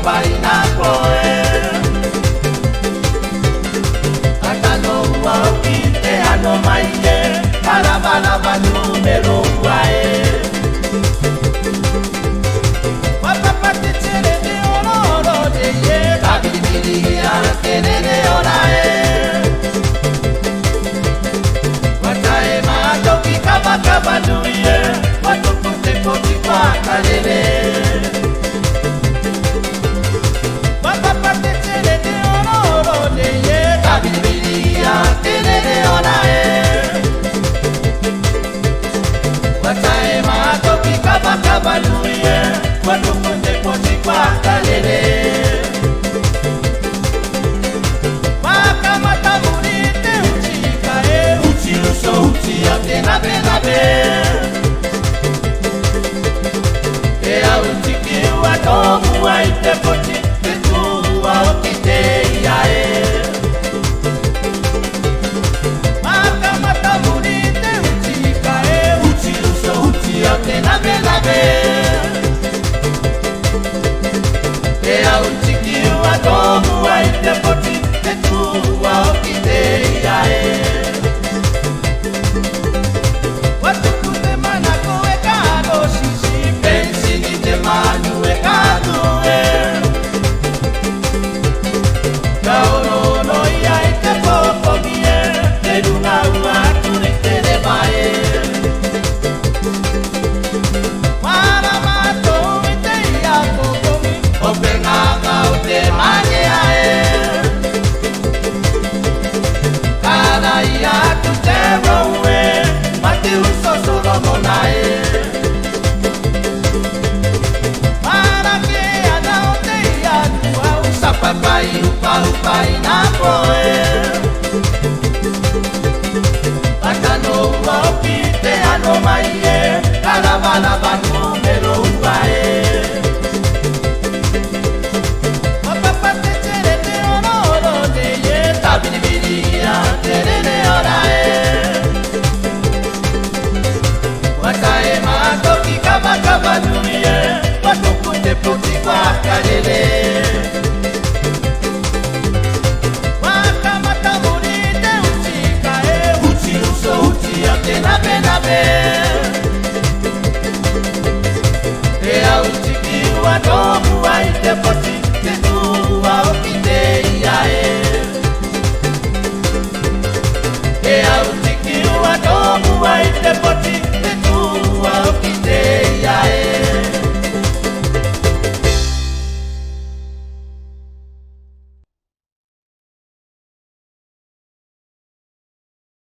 papai na koe Atano ua o ki te ano mai e Kalawalawa numero ua e Wapapa te tere te ororo de ye Kabiribiri a tenere ora e Watae mātoki kawakawa nui e Watupu te poti whakalele Wapapa te tere te ororo de ye Kabiribiri a tenere ora e Watae mātoki kawakawa nui e Watupu te poti whakalele Wakamata muri te uchi ka e Uchi uso uchi a te nabe nabe E au tiki ua tomu ai te poti Te tua o ki te ia e Wakamata muri te uchi ka e Uchi uso uchi a te nabe nabe E au tiki ua tomu ai te poti Te tua o ki te ia e Watuku te mana koe karo sisi Pensi ni te manu e kato e Ka orono ia i te popomi e Te runga ua kure te re mai e Wara mato i te ia popomi O penganga o te manea e Kara ia tu te rau e Ma te uso solo mona e Para ke ana o te ia tu au Sapapai upa upa i na koe Atano ua o ki te ano mai e Kalawalawa numero ua e Wapapa te tere te ororo de ye Tabiribiri a terere ora e Watae mātoki kawakawa nui e Watupu te puti wakalele Wakamata muri te uchi ka e Uchi uso uchi a te nabe nabe E au tiki ua tomu ai te poti Te tua o ki te ia e E au tiki ua tomu ai te poti